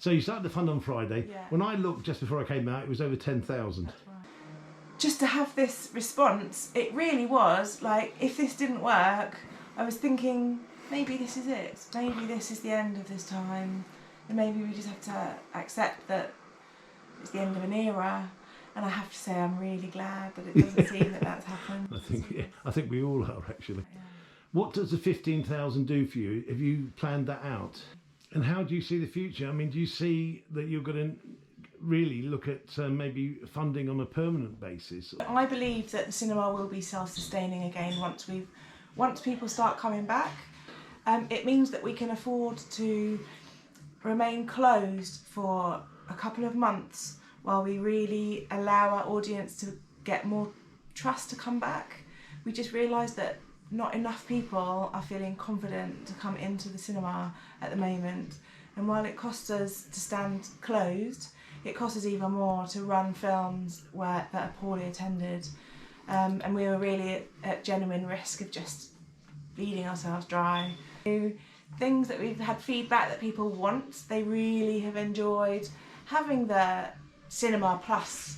So you started the fund on Friday. Yeah. When I looked just before I came out, it was over 10,000. That's right. Just to have this response, it really was like, if this didn't work, I was thinking, maybe this is it. Maybe this is the end of this time. And maybe we just have to accept that it's the end of an era. And I have to say, I'm really glad that it doesn't seem that that's happened. I think we all are, actually. Yeah. What does the 15,000 do for you? Have you planned that out? And how do you see the future? I mean, do you see that you're going to really look at maybe funding on a permanent basis? I believe that the cinema will be self-sustaining again once people start coming back. It means that we can afford to remain closed for a couple of months while we really allow our audience to get more trust to come back. We just realised that not enough people are feeling confident to come into the cinema at the moment. And while it costs us to stand closed, it costs us even more to run films that are poorly attended. And we were really at genuine risk of just bleeding ourselves dry. Things that we've had feedback that people want, they really have enjoyed having the Cinema Plus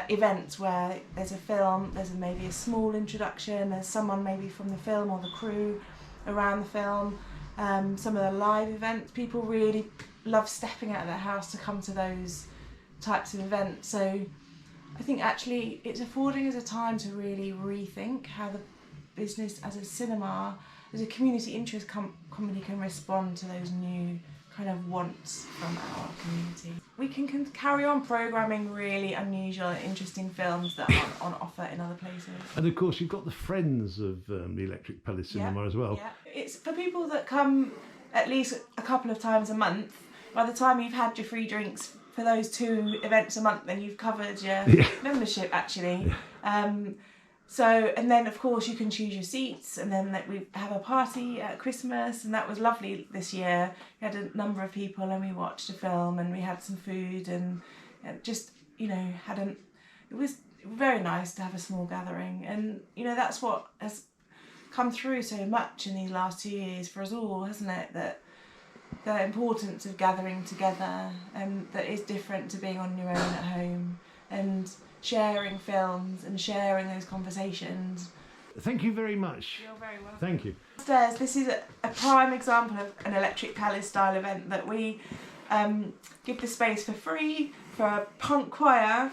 events where there's a film, there's maybe a small introduction, there's someone maybe from the film or the crew around the film. Some of the live events, people really love stepping out of their house to come to those types of events. So I think actually it's affording us a time to really rethink how the business as a cinema, as a community interest company can respond to those new kind of wants from our community. We can carry on programming really unusual and interesting films that aren't on offer in other places. And of course you've got the friends of the Electric Palace Cinema as well. Yeah. It's for people that come at least a couple of times a month. By the time you've had your free drinks for those 2 events a month, then you've covered your membership actually. So, and then of course you can choose your seats, and then we have a party at Christmas, and that was lovely this year. We had a number of people and we watched a film and we had some food and just, you know, it was very nice to have a small gathering. And, you know, that's what has come through so much in these last 2 years for us all, hasn't it? That the importance of gathering together, and that is different to being on your own at home, and sharing films and sharing those conversations. Thank you very much. You're very welcome. Thank you. Upstairs, this is a prime example of an Electric Palace style event that we give the space for free for a punk choir,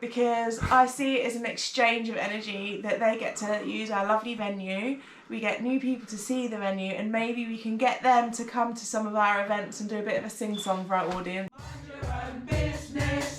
because I see it as an exchange of energy, that they get to use our lovely venue, we get new people to see the venue, and maybe we can get them to come to some of our events and do a bit of a sing-song for our audience. Mind your own business.